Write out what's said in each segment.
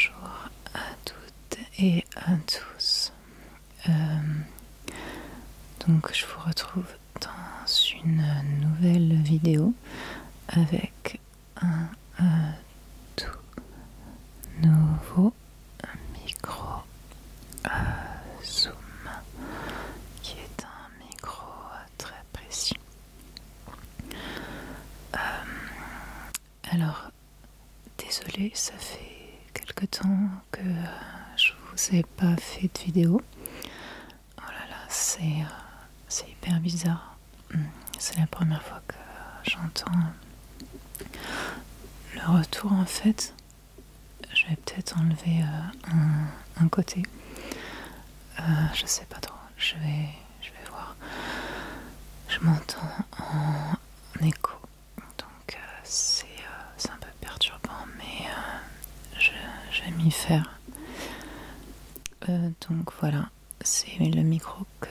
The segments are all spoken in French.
Bonjour à toutes et à tous. Donc je vous retrouve dans une nouvelle vidéo avec un tout nouveau micro Zoom qui est un micro très précis. Alors désolée, ça fait quelque temps que je vous ai pas fait de vidéo. Oh là là, c'est hyper bizarre. C'est la première fois que j'entends le retour en fait. Je vais peut-être enlever un côté. Je sais pas trop. Je vais voir. Je m'entends en écho. Donc c'est un peu perturbant, mais je vais m'y faire. Donc voilà, c'est le micro que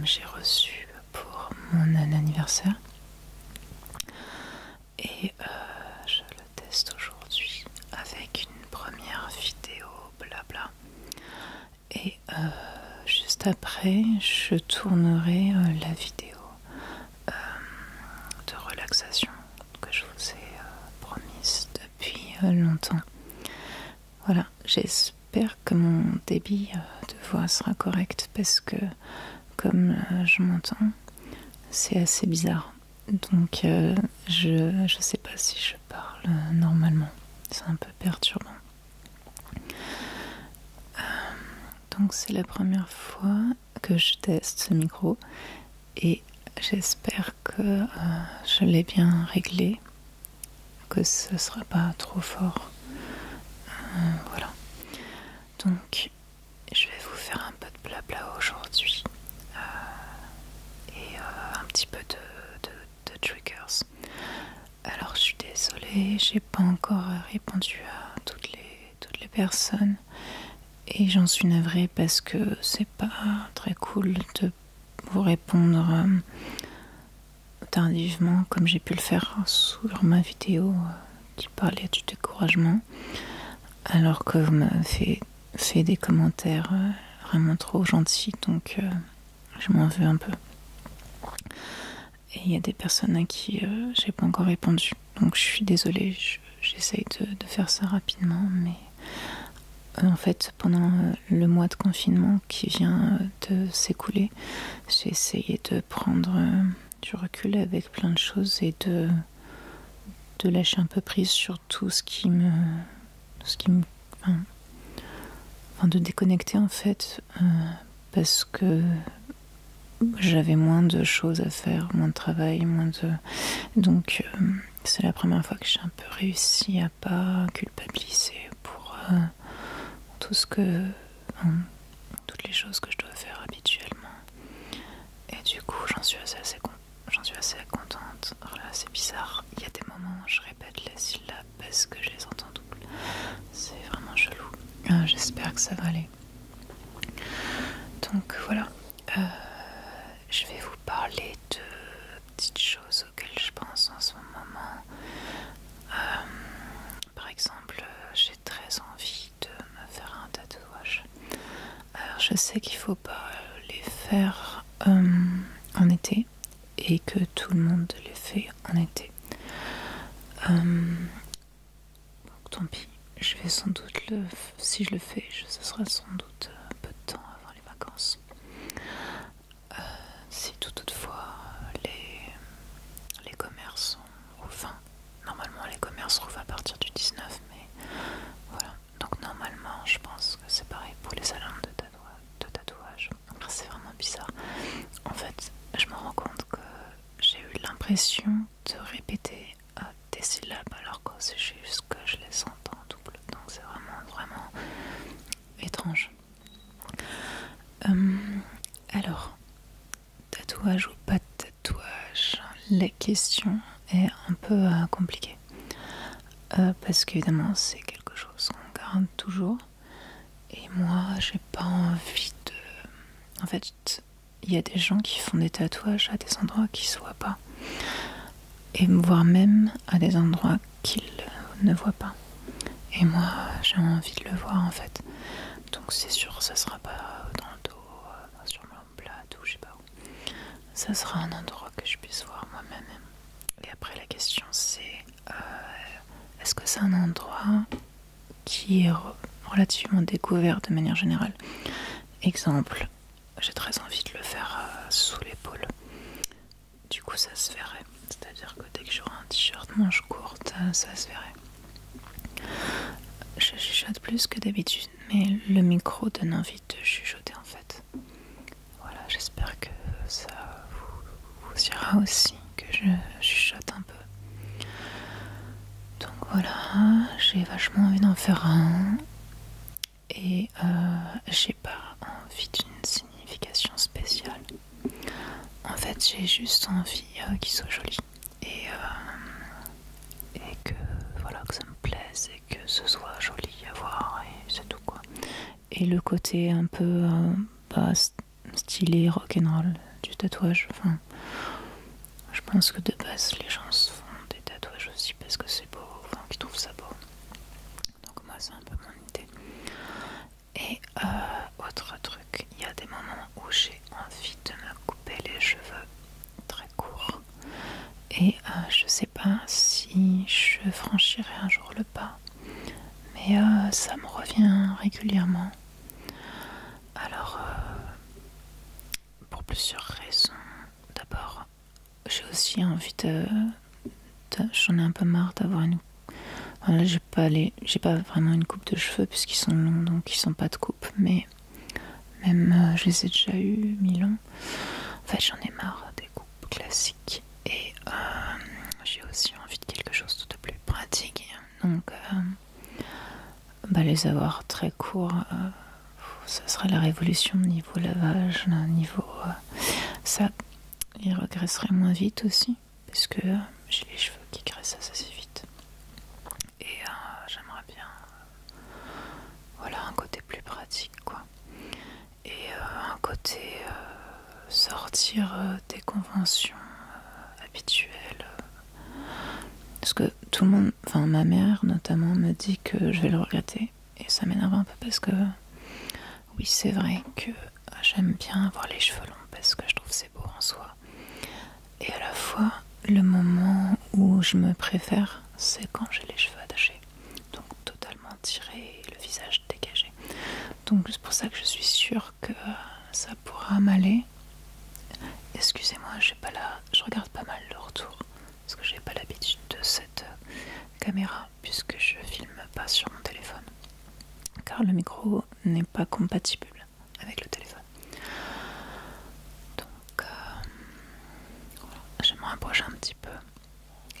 j'ai reçu pour mon anniversaire. Et je le teste aujourd'hui avec une première vidéo blabla. Et juste après, je tournerai la vidéo de relaxation que je vous ai promise depuis longtemps. Voilà, j'espère que mon débit de voix sera correct parce que comme je m'entends, c'est assez bizarre. Donc je sais pas si je parle normalement. C'est un peu perturbant. Donc c'est la première fois que je teste ce micro et j'espère que je l'ai bien réglé, que ce ne sera pas trop fort. Voilà. Donc je vais vous faire un peu de blabla aujourd'hui et un petit peu de triggers. Alors je suis désolée, j'ai pas encore répondu à toutes les personnes et j'en suis navrée parce que c'est pas très cool de vous répondre tardivement comme j'ai pu le faire sur ma vidéo qui parlait du découragement, alors que vous m'avez fait des commentaires vraiment trop gentils, donc je m'en veux un peu. Et il y a des personnes à qui j'ai pas encore répondu, donc je suis désolée, j'essaye de faire ça rapidement, mais en fait pendant le mois de confinement qui vient de s'écouler, j'ai essayé de prendre du recul avec plein de choses et de lâcher un peu prise sur tout ce qui me enfin, de déconnecter en fait parce que j'avais moins de choses à faire, moins de travail, donc c'est la première fois que j'ai un peu réussi à pas culpabiliser pour tout ce que toutes les choses que je dois faire habituellement. Et du coup j'en suis assez contente. Alors là c'est bizarre, il y a des moments où je répète les syllabes parce que je les entends double. C'est vraiment chelou. J'espère que ça va aller. Donc voilà, je vais vous parler de petites choses auxquelles je pense en ce moment. Par exemple, j'ai très envie de me faire un tatouage. Alors je sais qu'il faut pas les faire en été et que tout le monde les fait en été. Donc tant pis, je vais sans doute si je le fais, ce sera sans doute un peu de temps avant les vacances. Si toutefois les commerces enfin, normalement les commerces rouvrent à partir du 19, mais voilà. Donc normalement, je pense que c'est pareil pour les salons de tatouage. C'est vraiment bizarre. En fait, je me rends compte que j'ai eu l'impression de répéter des syllabes alors que c'est juste que je les entends en double. Donc c'est vraiment étrange. Alors, tatouage ou pas de tatouage, la question est un peu compliquée. Parce qu'évidemment, c'est quelque chose qu'on garde toujours. Et moi, j'ai pas envie de... En fait, il y a des gens qui font des tatouages à des endroits qui se voient pas. Et voire même à des endroits qu'ils ne voient pas. Et moi, j'ai envie de le voir en fait. Donc c'est sûr, ça sera pas dans le dos, sur l'omoplate ou je sais pas où. Ça sera un endroit que je puisse voir moi-même. Et après la question c'est, est-ce que c'est un endroit qui est relativement découvert de manière générale? Exemple, j'ai très envie de le faire sous l'épaule. Du coup ça se verrait. C'est-à-dire que dès que j'aurai un t-shirt manche courte, ça se verrait. Je chuchote plus que d'habitude, mais le micro donne envie de chuchoter en fait. Voilà, j'espère que ça vous ira aussi, que je chuchote un peu. Donc voilà, j'ai vachement envie d'en faire un. Et j'ai pas envie d'une signification spéciale. En fait, j'ai juste envie qu'il soit joli. Et que voilà, que ça me plaise et que ce soit joli à voir et c'est tout quoi. Et le côté un peu stylé rock'n'roll du tatouage, enfin je pense que de base les gens se font des tatouages aussi parce que c'est beau, enfin qu'ils trouvent ça beau. Donc moi c'est un peu mon idée. Et autre truc, il y a des moments où j'ai envie de me couper les cheveux très courts. Et je sais pas si je franchirai un jour le pas, mais ça me revient régulièrement. Alors, pour plusieurs raisons. D'abord, j'ai aussi envie j'en ai un peu marre d'avoir une. Enfin, là, j'ai pas vraiment une coupe de cheveux puisqu'ils sont longs, donc ils sont pas de coupe. Mais même, je les ai déjà eu 1000 ans. En fait, j'en ai marre des coupes classiques. Et j'ai aussi envie de quelque chose de plus pratique. Donc, les avoir très courts, ça sera la révolution niveau lavage, niveau ça, ils regraisseraient moins vite aussi, parce que j'ai les cheveux qui graissent assez vite. Et j'aimerais bien, voilà, un côté plus pratique, quoi. Et un côté sortir des conventions habituelles. Parce que tout le monde, enfin ma mère notamment, me dit que je vais le regretter. Et ça m'énerve un peu parce que oui, c'est vrai que j'aime bien avoir les cheveux longs parce que je trouve c'est beau en soi. Et à la fois, le moment où je me préfère, c'est quand j'ai les cheveux attachés. Donc totalement tirés et le visage dégagé. Donc c'est pour ça que je suis sûre que ça pourra m'aller. Excusez-moi, je regarde pas mal le retour. Parce que j'ai pas l'habitude de cette caméra puisque je filme pas sur mon téléphone. Car le micro n'est pas compatible avec le téléphone. Donc voilà, je me rapproche un petit peu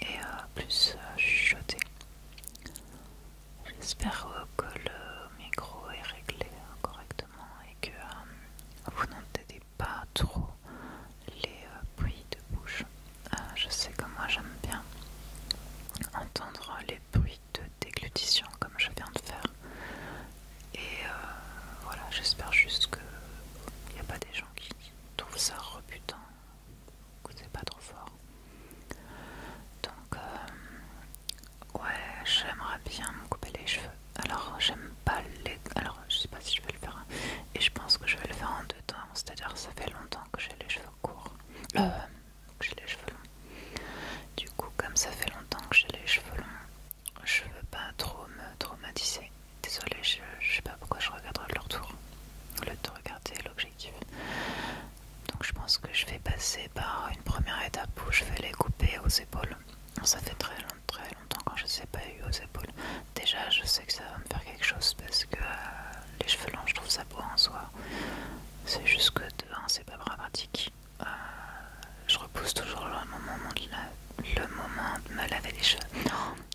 et plus chuchoter. J'espère que le micro est réglé correctement et que vous n'entendez pas trop les bruits de bouche. Je sais que moi j'aime bien entendre les bruits de déglutition comme je viens de faire. Et voilà, j'espère juste qu'il n'y a pas des gens qui trouvent ça rebutant, que c'est pas trop fort. Donc, ouais, j'aimerais bien me couper les cheveux. Alors, j'aime pas les. Alors, je sais pas si je vais le faire. Et je pense que je vais le faire en deux temps. C'est-à-dire, ça fait longtemps que j'ai les cheveux courts. Que j'ai les cheveux longs. Du coup, comme ça fait longtemps que j'ai les cheveux longs, je veux pas trop me traumatiser. Désolée, je sais pas pourquoi je regarderai le retour au lieu de regarder l'objectif. Donc je pense que je vais passer par une première étape où je vais les couper aux épaules. Ça fait très longtemps quand je ne les ai pas eu aux épaules. Déjà je sais que ça va me faire quelque chose parce que les cheveux longs je trouve ça beau en soi. C'est juste que de un c'est pas pratique. Je repousse toujours le moment de me laver les cheveux.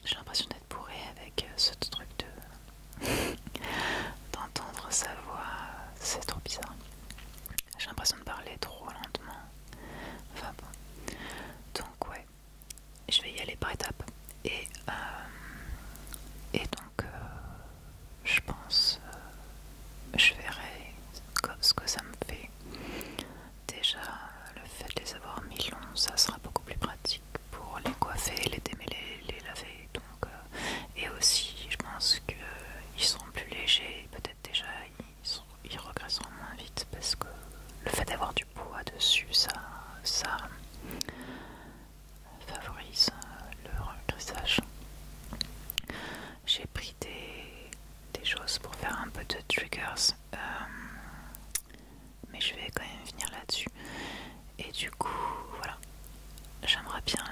J'ai l'impression d'être bourrée avec ce truc d'entendre sa voix, c'est trop bizarre. J'ai l'impression de parler trop lentement. Enfin bon. Donc ouais, je vais y aller par étapes. Et donc je pense je verrai ce que ça me fait. Déjà le fait de les avoir mis longs, ça sera beaucoup plus pratique pour les coiffer, les démêler, les laver. Donc, et aussi je pense que de triggers, mais je vais quand même venir là-dessus. Et du coup, voilà, j'aimerais bien,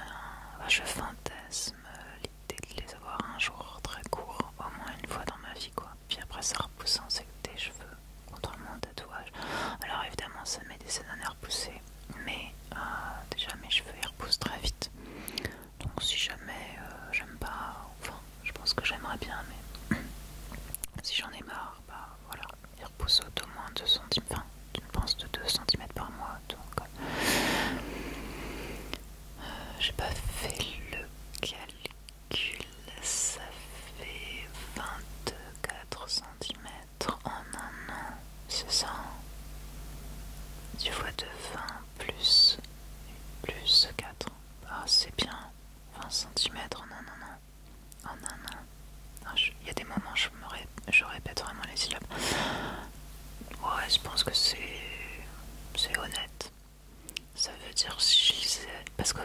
je fantasme l'idée de les avoir un jour très court, au moins une fois dans ma vie, quoi. Puis après ça repousse en sec des cheveux, contrairement au tatouage. Alors évidemment ça met des années à repousser, mais déjà mes cheveux ils repoussent très vite. Donc si jamais j'aime pas, enfin je pense que j'aimerais bien, mais si j'en ai marre, bah voilà, ils repoussent au moins 2 cm, enfin une pince de 2 cm par mois. Donc j'ai pas fait le calcul, ça fait 24 cm en un an, c'est ça? Du fois de 20 plus 4, ah c'est bien, 20 cm en un an. En un an. Il y a des moments je répète vraiment les syllabes. Ouais, je pense que c'est honnête. Ça veut dire si je lisais, parce que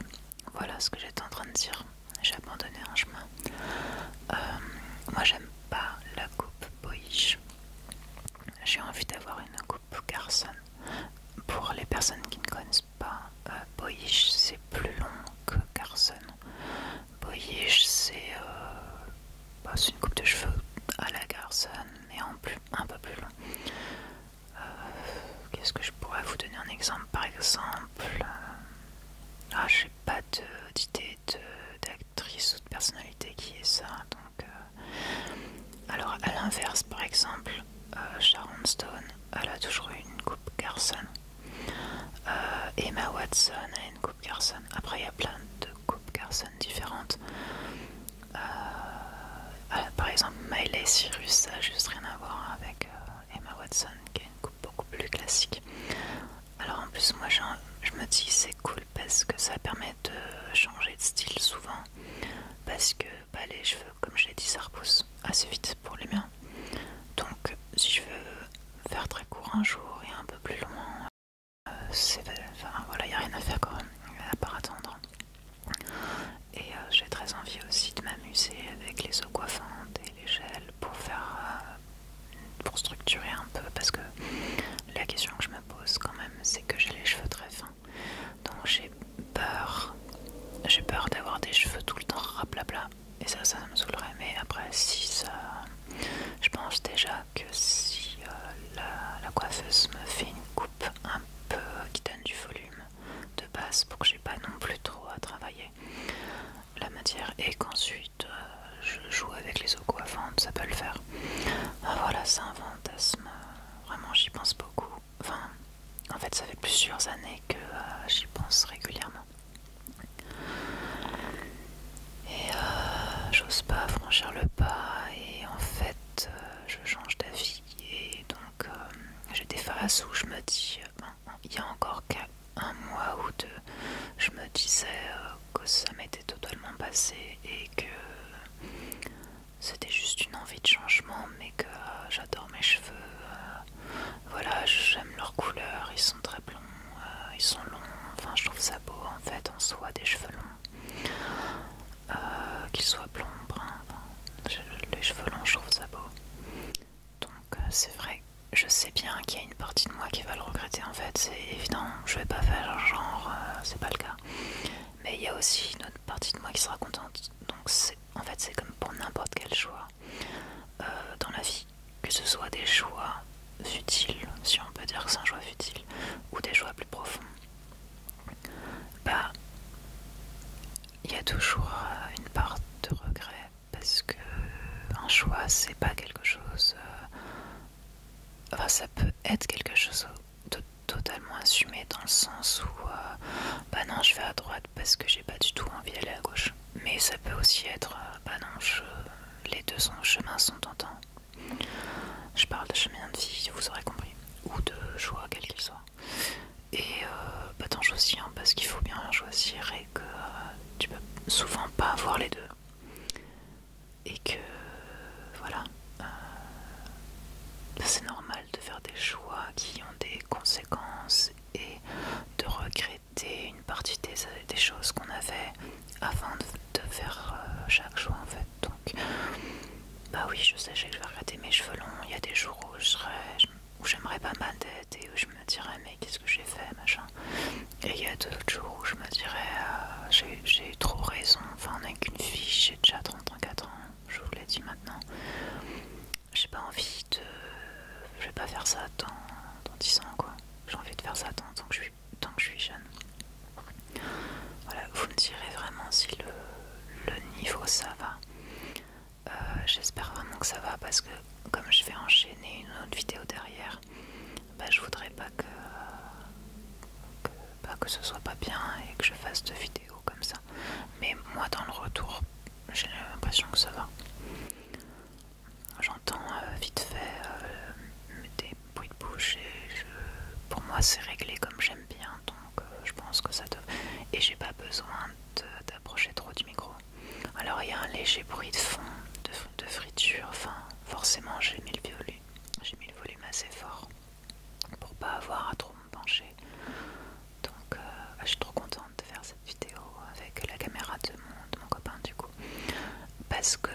voilà ce que j'étais en train de dire, j'ai abandonné un chemin. Moi j'aime pas la coupe boyish. J'ai envie d'avoir une coupe Carson. Pour les personnes qui ne connaissent pas, boyish c'est plus long que Carson. Boyish c'est une coupe de cheveux à la Carson, mais un peu plus long. Qu'est-ce que je pourrais vous donner un exemple? Par exemple, j'ai pas d'idée d'actrice ou de personnalité qui est ça. Donc, alors à l'inverse, par exemple, Sharon Stone, elle a toujours eu une coupe Carson. Emma Watson a une coupe Carson. Après, il y a plein de coupes Carson différentes. Par exemple, Miley Cyrus, ça n'a juste rien à voir avec Emma Watson, qui a une coupe beaucoup plus classique. Alors en plus, moi je me dis c'est cool parce que ça permet de changer de style souvent. Parce que les cheveux, comme je l'ai dit, ça repousse assez vite pour les miens. Donc si je veux faire très court un jour et un peu plus long, voilà, il n'y a rien à faire quoi, à part attendre. Et j'ai très envie aussi de m'amuser avec les eaux coiffantes et les gels pour structurer un peu, parce que la question que je me pose quand même, c'est que j'ai les cheveux très fins. Donc j'ai peur d'avoir des cheveux tout le temps rablabla. Et ça me saoulerait. Mais après, je pense déjà que si la coiffeuse me fait une coupe un peu qui donne du volume de base pour que j'ai pas non plus trop à travailler la matière, et qu'ensuite je joue avec les eaux coiffantes, ça peut le faire. Voilà, c'est un fantasme, vraiment j'y pense beaucoup. Enfin, en fait ça fait plusieurs années que j'y pense régulièrement. Et j'ose pas franchir le pas, et en fait je change d'avis, et donc j'ai des phases où je me dis, il y a encore un mois ou deux, je me disais que ça m'était totalement passé et que c'était juste une envie de changement, mais que j'adore mes cheveux. Voilà, j'aime leur couleur, ils sont très blonds, ils sont longs, enfin je trouve ça beau en fait en soi, des cheveux longs. Qu'ils soient blonds, bruns, les cheveux longs je trouve ça beau. Donc c'est vrai, je sais bien qu'il y a une partie de moi qui va le regretter en fait, c'est évident, je vais pas faire genre, c'est pas le cas. Mais il y a aussi une autre partie de moi qui sera contente. Donc en fait c'est comme pour n'importe quel choix dans la vie, que ce soit des choix futiles, si on peut dire que c'est un choix futile, ou des choix plus profonds. Il y a toujours une part de regret, parce que un choix c'est pas quelque chose, enfin ça peut être quelque chose de totalement assumé, dans le sens où non, je vais à droite parce que j'ai pas du tout envie d'aller à gauche, mais ça peut aussi être non, les deux chemins sont tentants. Je parle de chemin de vie, vous aurez compris, ou de choix quel qu'il soit. Et t'en choisis un parce qu'il faut bien choisir, et que tu peux souvent pas avoir les deux, et que voilà, c'est normal de faire des choix qui ont des conséquences et de regretter une partie des choses qu'on a fait avant de faire chaque choix en fait. Donc oui, je sais, je vais regretter arrêter mes cheveux longs. Il y a des jours où j'aimerais pas ma tête et où je me dirais mais qu'est-ce que j'ai fait, machin. Et il y a d'autres jours où je me dirais j'ai eu trop raison, enfin on n'est qu'une fille, j'ai déjà 34 ans, je vous l'ai dit maintenant. J'ai pas envie de... Je vais pas faire ça dans 10 ans quoi. J'ai envie de faire ça tant que je suis jeune. Voilà, vous me direz vraiment si le niveau ça va. J'espère vraiment que ça va parce que comme je vais enchaîner une autre vidéo derrière, je voudrais pas que ce soit pas bien et que je fasse 2 vidéos comme ça. Mais moi dans le retour, j'ai l'impression que ça va. J'entends vite fait des bruits de bouche et pour moi c'est réglé comme j'aime bien, donc je pense que ça devrait. Et j'ai pas besoin d'approcher trop du micro. Alors il y a un léger bruit de fond, de friture, enfin forcément j'ai mis le volume assez fort pour pas avoir à trop me pencher. Donc je suis trop contente de faire cette vidéo avec la caméra de mon copain du coup. Parce que,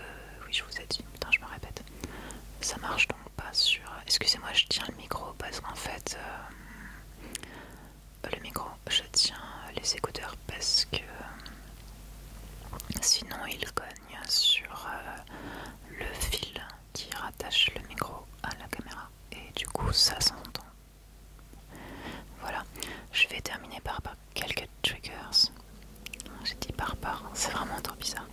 oui je vous ai dit, putain je me répète, ça marche donc pas sur... Excusez-moi je tiens le micro parce qu'en fait... le micro, je tiens les écouteurs parce que sinon il cogne sur le fil qui rattache le micro à la caméra et du coup ça s'entend. Voilà, je vais terminer par quelques triggers. J'ai dit par, c'est vraiment trop bizarre.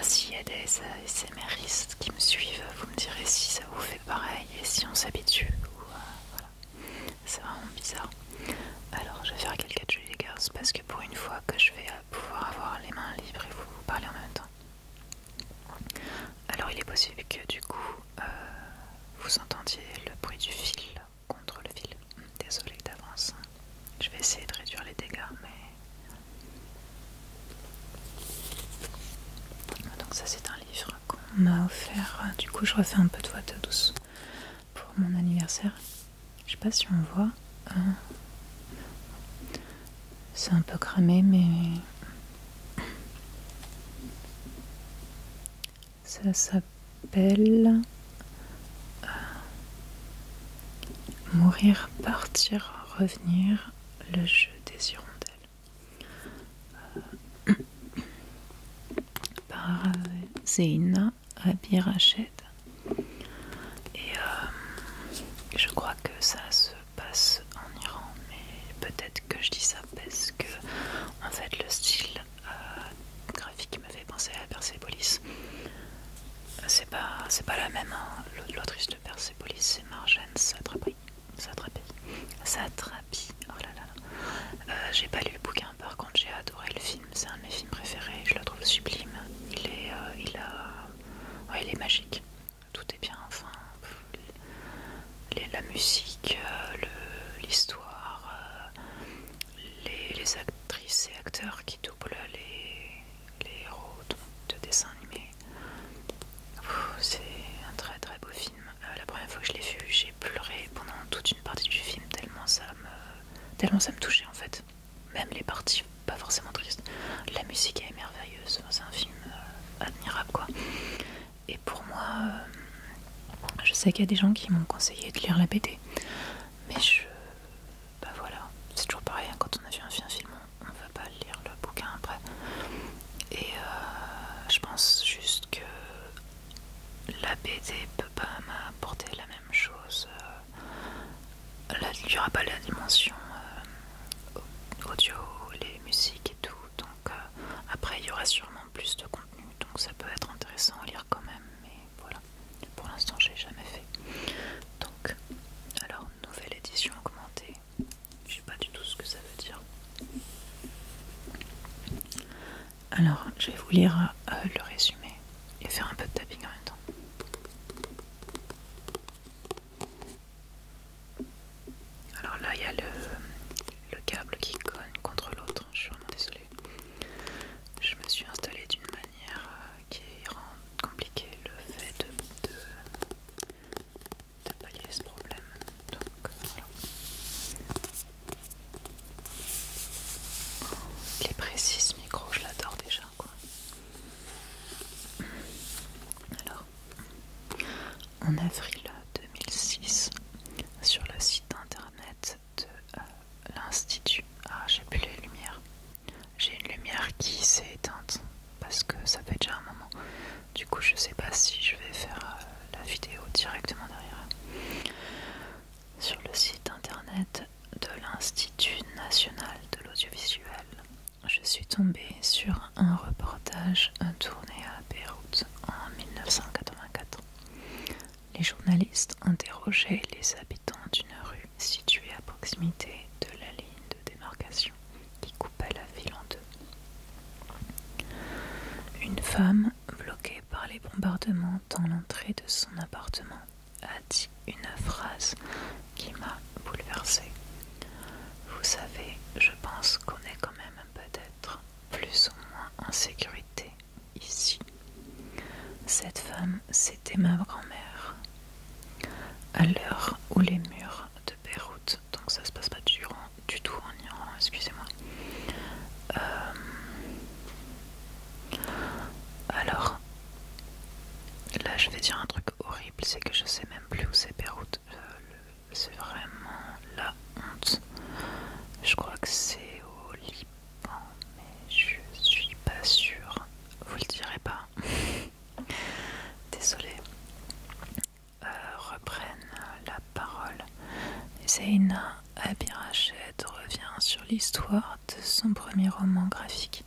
S'il y a des ASMRistes qui me suivent, vous me direz si ça vous fait pareil et si on s'habitue. Voilà. C'est vraiment bizarre. Alors je vais faire quelques triggers parce que pour une fois que je vais pouvoir avoir les mains libres et vous parler en même temps. Alors il est possible que du coup vous entendiez le bruit du fil contre le fil. Désolée d'avance. Je vais essayer de réduire les dégâts mais... Donc ça c'est un livre qu'on m'a offert. Du coup je refais un peu de voix douce pour mon anniversaire. Je sais pas si on voit. C'est un peu cramé mais ça s'appelle Mourir, partir, revenir, le jeu des hirondelles. Par Zeina Abirached. Et je crois que ça se passe en Iran, mais peut-être que je dis ça parce que en fait le style graphique me fait penser à Persepolis. C'est pas la même, hein. L'autrice de Persepolis c'est Marjane Satrapi. Oh là là. J'ai pas lu le bouquin, par contre j'ai adoré le film, c'est un de mes films préférés, je le trouve sublime. Il est magique, tout est bien, enfin, la musique, l'histoire, les actrices et acteurs qui doublent les héros de dessins animés. C'est un très très beau film. La première fois que je l'ai vu, j'ai pleuré pendant toute une partie du film tellement ça me touchait en fait. Même les parties pas forcément tristes. La musique est merveilleuse. C'est un film admirable quoi. Et pour moi, je sais qu'il y a des gens qui m'ont conseillé de lire la BD, mais voilà, c'est toujours pareil. Hein, quand on a vu un film, on ne va pas lire le bouquin après. Et je pense juste que la BD peut pas m'apporter la même chose. Il n'y aura pas la dimension audio, les musiques et tout. Donc après, il y aura sûrement plus de contenu. Donc ça peut être intéressant à lire quand même. Mais voilà, pour l'instant, je l'ai jamais fait. Donc, alors, nouvelle édition augmentée. Je sais pas du tout ce que ça veut dire. Alors, je vais vous lire le résumé et faire un peu de tapping en même temps. Alors là, il y a le câble qui cogne contre l'autre. Je suis vraiment désolée. Je me suis installée d'une manière qui rend compliqué le fait de pallier ce problème. Donc voilà. Les précises micros, je l'adore déjà quoi. en avril 2006 sur le site internet de l'Institut. Ah, j'ai plus les lumières. J'ai une lumière qui s'est éteinte parce que ça fait déjà un moment. Du coup, je sais pas si je vais faire la vidéo directement derrière. Sur le site internet de l'Institut national de l'audiovisuel, je suis tombée sur un reportage tourné à Beyrouth en 1984. Les journalistes interrogeaient les habitants d'une rue située à proximité de la ligne de démarcation qui coupait la ville en deux. Une femme, bloquée par les bombardements dans l'entrée de son appartement, a dit une phrase qui m'a bouleversée. Vous savez, je pense qu'on est quand même peut-être plus ou moins en sécurité ici. Cette femme, c'était ma grand-mère. À l'heure où les murs de Beyrouth, donc ça se passe pas du tout en Iran, excusez-moi. Alors, là je vais dire un truc horrible, c'est que je sais même plus où c'est Beyrouth. C'est vraiment la honte. Je crois que c'est au Liban, mais je suis pas sûre. Vous le direz pas. Désolée. Reprennent la parole. Zeina Abirached revient sur l'histoire de son premier roman graphique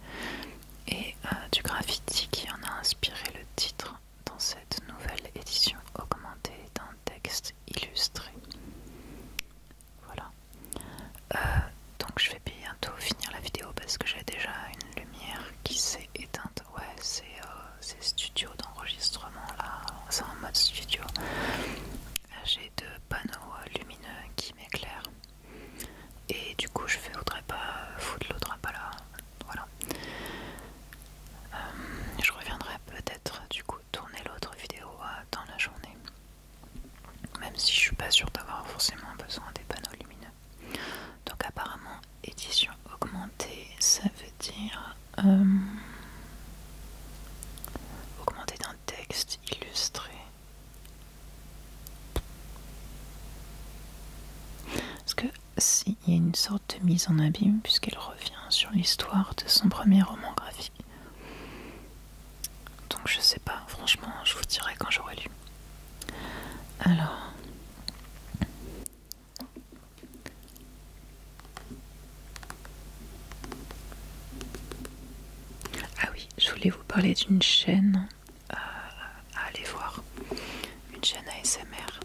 et du graffiti qui en a inspiré le titre dans cette nouvelle édition augmentée d'un texte illustré. Voilà. Donc je vais bientôt finir la vidéo parce que j'ai déjà une lumière qui s'est éteinte. Ouais, c'est studio d'enregistrement là, c'est en mode studio. J'ai deux panneaux lumineux qui m'éclairent et du coup je voudrais pas foutre l'autre pas là. Voilà. Je reviendrai peut-être du coup tourner l'autre vidéo dans la journée, même si je suis pas sûre d'avoir forcément besoin des panneaux lumineux. Donc apparemment édition augmentée, ça veut dire augmentée d'un texte illustré. Parce que si, il y a une sorte de mise en abîme puisqu'elle revient sur l'histoire de son premier roman graphique. Donc je sais pas, franchement, je vous dirai quand j'aurai lu. Alors, ah oui, je voulais vous parler d'une chaîne à aller voir, une chaîne ASMR.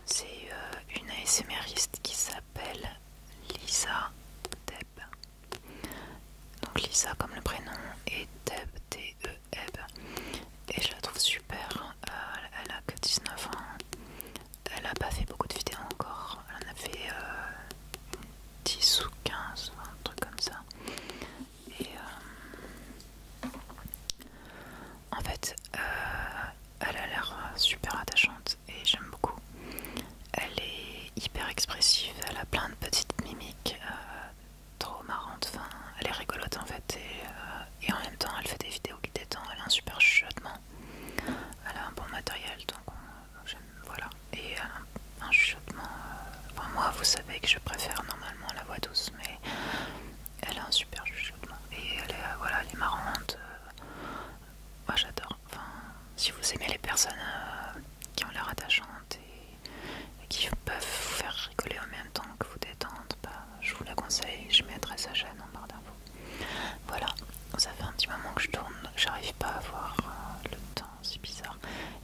C'est une ASMRiste qui s'appelle Lisa Deb. Donc Lisa comme le prénom et Deb D-E-B. Et je la trouve super. Elle a que 19 ans. Elle a pas fait beaucoup de vidéos encore. Elle en a fait 10 ou 15, un truc comme ça. Et en fait, elle a l'air super attachante et j'aime beaucoup. Elle est hyper expressive, elle a plein de petites mimiques trop marrantes. Enfin, elle est rigolote en fait et en même temps elle fait des vidéos qui détendent. Elle a un super chuchotement. Elle a un bon matériel donc j'aime, voilà. Et elle a un chuchotement. Enfin, moi vous savez que je préfère normalement la voix douce, mais elle a un super chuchotement et elle est, voilà, elle est marrante. Moi j'adore. Enfin, si vous aimez les personnes qui ont l'air attachantes et qui peuvent vous faire rigoler en même temps que vous détendre, bah, je vous la conseille. Je mettrai sa chaîne en barre d'infos. Voilà, ça fait un petit moment que je tourne, j'arrive pas à voir le temps, c'est bizarre.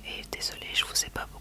Et désolé, je vous ai pas beaucoup